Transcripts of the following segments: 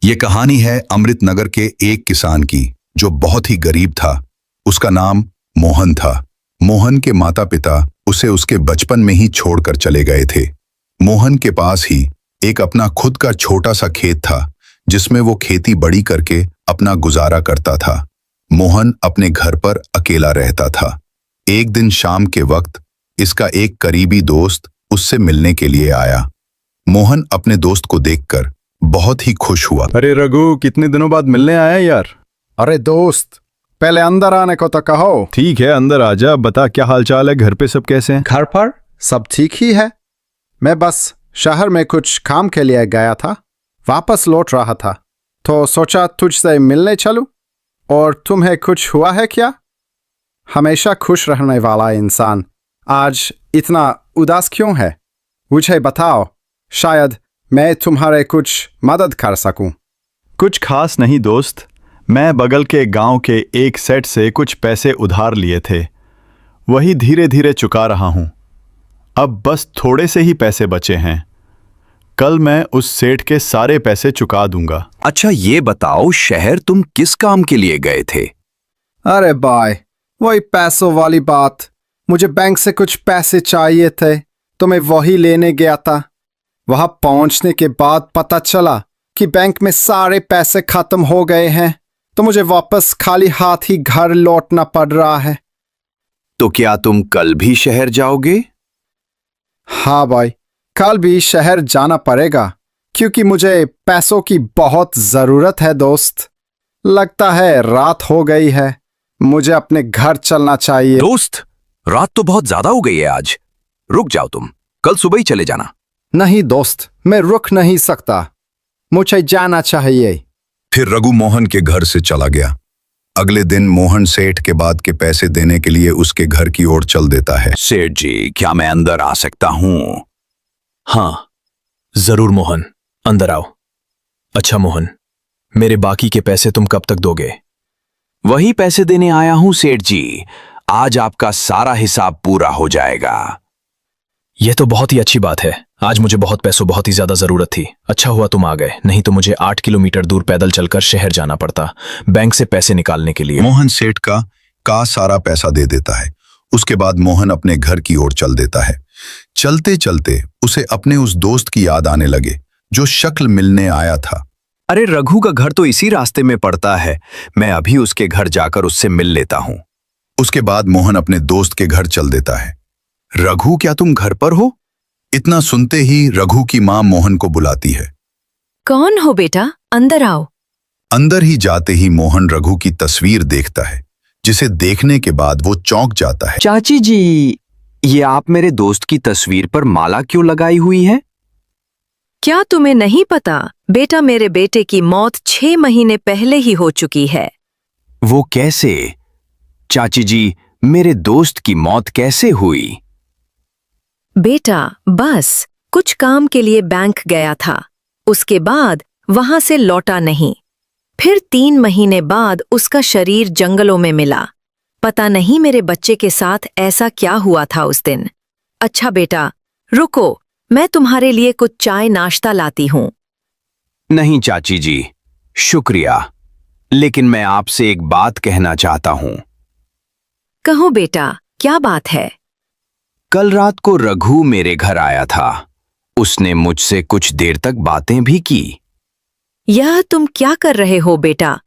ये कहानी है अमृतनगर के एक किसान की जो बहुत ही गरीब था। उसका नाम मोहन था। मोहन के माता पिता उसे उसके बचपन में ही छोड़कर चले गए थे। मोहन के पास ही एक अपना खुद का छोटा सा खेत था जिसमें वो खेती बड़ी करके अपना गुजारा करता था। मोहन अपने घर पर अकेला रहता था। एक दिन शाम के वक्त इसका एक करीबी दोस्त उससे मिलने के लिए आया। मोहन अपने दोस्त को देखकर बहुत ही खुश हुआ। अरे रघु, कितने दिनों बाद मिलने आया यार। अरे दोस्त, पहले अंदर आने को तो कहो। ठीक है, अंदर आजा। बता क्या हालचाल है, घर पे सब कैसे हैं? घर पर सब ठीक ही है। मैं बस शहर में कुछ काम के लिए गया था, वापस लौट रहा था तो सोचा तुझसे मिलने चलूं। और तुम्हें कुछ हुआ है क्या? हमेशा खुश रहने वाला इंसान आज इतना उदास क्यों है? मुझे बताओ, शायद मैं तुम्हारे कुछ मदद कर सकूं। कुछ खास नहीं दोस्त, मैं बगल के गांव के एक सेठ से कुछ पैसे उधार लिए थे, वही धीरे धीरे चुका रहा हूं। अब बस थोड़े से ही पैसे बचे हैं। कल मैं उस सेठ के सारे पैसे चुका दूंगा। अच्छा ये बताओ, शहर तुम किस काम के लिए गए थे? अरे भाई, वही पैसों वाली बात। मुझे बैंक से कुछ पैसे चाहिए थे तो मैं वही लेने गया था। वहां पहुंचने के बाद पता चला कि बैंक में सारे पैसे खत्म हो गए हैं, तो मुझे वापस खाली हाथ ही घर लौटना पड़ रहा है। तो क्या तुम कल भी शहर जाओगे? हाँ भाई, कल भी शहर जाना पड़ेगा क्योंकि मुझे पैसों की बहुत जरूरत है दोस्त। लगता है रात हो गई है, मुझे अपने घर चलना चाहिए। दोस्त, रात तो बहुत ज्यादा हो गई है आज। रुक जाओ, तुम कल सुबह ही चले जाना। नहीं दोस्त, मैं रुक नहीं सकता, मुझे जाना चाहिए। फिर रघु मोहन के घर से चला गया। अगले दिन मोहन सेठ के बाद के पैसे देने के लिए उसके घर की ओर चल देता है। सेठ जी, क्या मैं अंदर आ सकता हूँ? हाँ जरूर मोहन, अंदर आओ। अच्छा मोहन, मेरे बाकी के पैसे तुम कब तक दोगे? वही पैसे देने आया हूँ सेठ जी। आज आपका सारा हिसाब पूरा हो जाएगा। यह तो बहुत ही अच्छी बात है। आज मुझे बहुत ही ज्यादा जरूरत थी। अच्छा हुआ तुम आ गए, नहीं तो मुझे 8 किलोमीटर दूर पैदल चलकर शहर जाना पड़ता बैंक से पैसे निकालने के लिए। मोहन सेठ का सारा पैसा दे देता है। उसके बाद मोहन अपने घर की ओर चल देता है। चलते चलते उसे अपने उस दोस्त की याद आने लगे जो शक्ल मिलने आया था। अरे रघु का घर तो इसी रास्ते में पड़ता है, मैं अभी उसके घर जाकर उससे मिल लेता हूँ। उसके बाद मोहन अपने दोस्त के घर चल देता है। रघु, क्या तुम घर पर हो? इतना सुनते ही रघु की मां मोहन को बुलाती है। कौन हो बेटा, अंदर आओ। अंदर ही जाते ही मोहन रघु की तस्वीर देखता है, जिसे देखने के बाद वो चौंक जाता है। चाची जी, ये आप मेरे दोस्त की तस्वीर पर माला क्यों लगाई हुई है? क्या तुम्हें नहीं पता बेटा, मेरे बेटे की मौत 6 महीने पहले ही हो चुकी है। वो कैसे? चाची जी, मेरे दोस्त की मौत कैसे हुई? बेटा बस कुछ काम के लिए बैंक गया था, उसके बाद वहां से लौटा नहीं। फिर 3 महीने बाद उसका शरीर जंगलों में मिला। पता नहीं मेरे बच्चे के साथ ऐसा क्या हुआ था उस दिन। अच्छा बेटा रुको, मैं तुम्हारे लिए कुछ चाय नाश्ता लाती हूँ। नहीं चाची जी, शुक्रिया, लेकिन मैं आपसे एक बात कहना चाहता हूँ। कहो बेटा, क्या बात है? कल रात को रघु मेरे घर आया था। उसने मुझसे कुछ देर तक बातें भी की। यह तुम क्या कर रहे हो बेटा?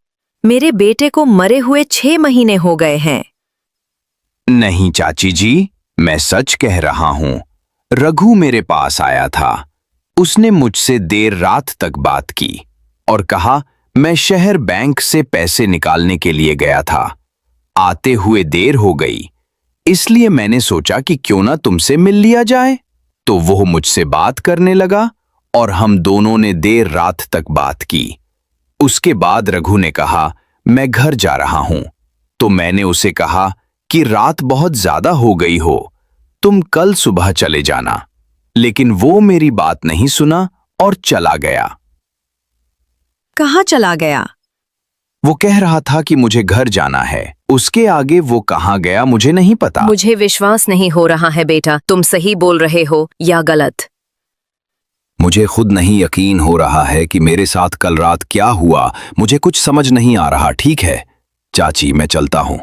मेरे बेटे को मरे हुए 6 महीने हो गए हैं। नहीं चाची जी, मैं सच कह रहा हूं। रघु मेरे पास आया था। उसने मुझसे देर रात तक बात की और कहा मैं शहर बैंक से पैसे निकालने के लिए गया था। आते हुए देर हो गई, इसलिए मैंने सोचा कि क्यों ना तुमसे मिल लिया जाए। तो वो मुझसे बात करने लगा और हम दोनों ने देर रात तक बात की। उसके बाद रघु ने कहा मैं घर जा रहा हूं। तो मैंने उसे कहा कि रात बहुत ज्यादा हो गई हो, तुम कल सुबह चले जाना। लेकिन वो मेरी बात नहीं सुना और चला गया। कहाँ चला गया? वो कह रहा था कि मुझे घर जाना है। उसके आगे वो कहाँ गया मुझे नहीं पता। मुझे विश्वास नहीं हो रहा है बेटा, तुम सही बोल रहे हो या गलत। मुझे खुद नहीं यकीन हो रहा है कि मेरे साथ कल रात क्या हुआ। मुझे कुछ समझ नहीं आ रहा। ठीक है चाची, मैं चलता हूं।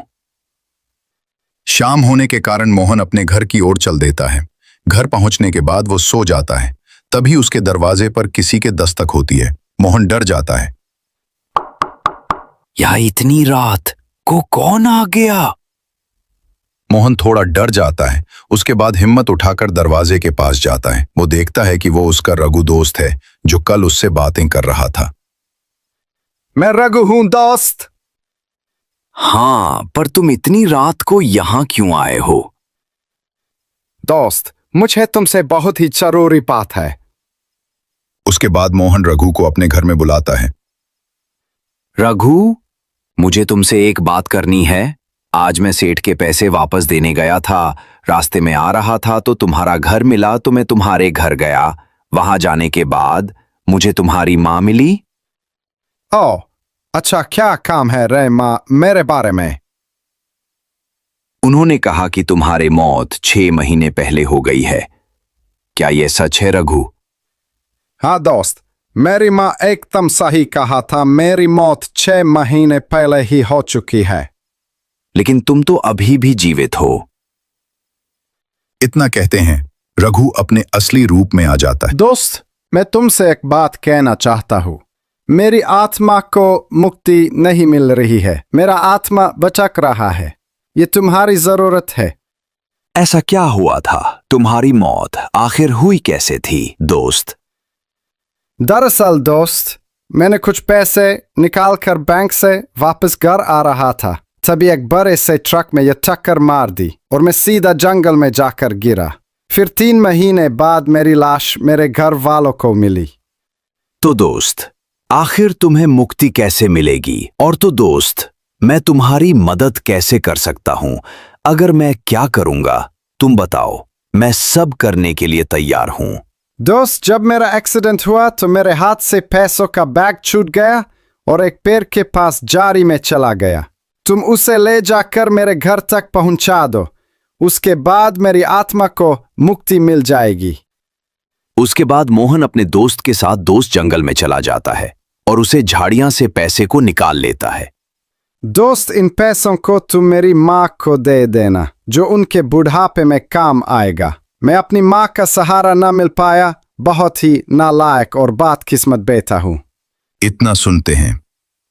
शाम होने के कारण मोहन अपने घर की ओर चल देता है। घर पहुंचने के बाद वो सो जाता है। तभी उसके दरवाजे पर किसी के दस्तक होती है। मोहन डर जाता है। या इतनी रात को कौन आ गया? मोहन थोड़ा डर जाता है। उसके बाद हिम्मत उठाकर दरवाजे के पास जाता है। वो देखता है कि वो उसका रघु दोस्त है जो कल उससे बातें कर रहा था। मैं रघु हूं दोस्त। हाँ, पर तुम इतनी रात को यहां क्यों आए हो? दोस्त, मुझे तुमसे बहुत ही जरूरी बात है। उसके बाद मोहन रघु को अपने घर में बुलाता है। रघु, मुझे तुमसे एक बात करनी है। आज मैं सेठ के पैसे वापस देने गया था। रास्ते में आ रहा था तो तुम्हारा घर मिला तो मैं तुम्हारे घर गया। वहां जाने के बाद मुझे तुम्हारी माँ मिली। ओह, अच्छा, क्या काम है रे माँ मेरे बारे में? उन्होंने कहा कि तुम्हारी मौत 6 महीने पहले हो गई है। क्या यह सच है रघु? हाँ दोस्त, मेरी माँ एकदम सही कहा था। मेरी मौत 6 महीने पहले ही हो चुकी है। लेकिन तुम तो अभी भी जीवित हो। इतना कहते हैं रघु अपने असली रूप में आ जाता है। दोस्त, मैं तुमसे एक बात कहना चाहता हूँ। मेरी आत्मा को मुक्ति नहीं मिल रही है। मेरा आत्मा भटक रहा है। ये तुम्हारी जरूरत है। ऐसा क्या हुआ था? तुम्हारी मौत आखिर हुई कैसे थी दोस्त? दरअसल दोस्त, मैंने कुछ पैसे निकालकर बैंक से वापस घर आ रहा था। तभी एक बड़े से ट्रक में यह टक्कर मार दी और मैं सीधा जंगल में जाकर गिरा। फिर 3 महीने बाद मेरी लाश मेरे घर वालों को मिली। तो दोस्त, आखिर तुम्हें मुक्ति कैसे मिलेगी? और तो दोस्त, मैं तुम्हारी मदद कैसे कर सकता हूं? अगर मैं क्या करूंगा तुम बताओ। मैं सब करने के लिए तैयार हूं। दोस्त, जब मेरा एक्सीडेंट हुआ तो मेरे हाथ से पैसों का बैग छूट गया और एक पेड़ के पास जारी में चला गया। तुम उसे ले जाकर मेरे घर तक पहुंचा दो। उसके बाद मेरी आत्मा को मुक्ति मिल जाएगी। उसके बाद मोहन अपने दोस्त के साथ दोस्त जंगल में चला जाता है और उसे झाड़ियां से पैसे को निकाल लेता है। दोस्त, इन पैसों को तुम मेरी माँ को दे देना, जो उनके बुढ़ापे में काम आएगा। मैं अपनी माँ का सहारा न मिल पाया। बहुत ही नालायक और बदकिस्मत बेटा हूँ। इतना सुनते हैं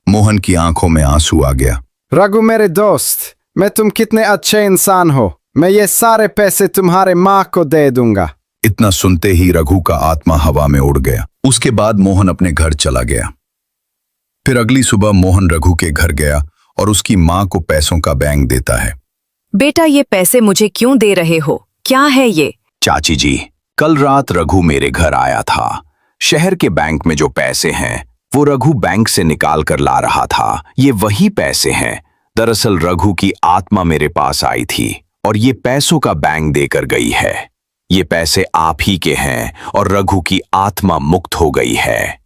मोहन की आंखों में आंसू आ गया। रघु मेरे दोस्त, मैं तुम कितने अच्छे इंसान हो। मैं ये सारे पैसे तुम्हारे माँ को दे दूंगा। इतना सुनते ही रघु का आत्मा हवा में उड़ गया। उसके बाद मोहन अपने घर चला गया। फिर अगली सुबह मोहन रघु के घर गया और उसकी माँ को पैसों का बैग देता है। बेटा, ये पैसे मुझे क्यों दे रहे हो? क्या है ये? चाची जी, कल रात रघु मेरे घर आया था। शहर के बैंक में जो पैसे हैं वो रघु बैंक से निकाल कर ला रहा था। ये वही पैसे हैं। दरअसल रघु की आत्मा मेरे पास आई थी और ये पैसों का बैंक देकर गई है। ये पैसे आप ही के हैं और रघु की आत्मा मुक्त हो गई है।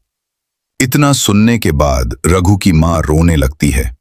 इतना सुनने के बाद रघु की माँ रोने लगती है।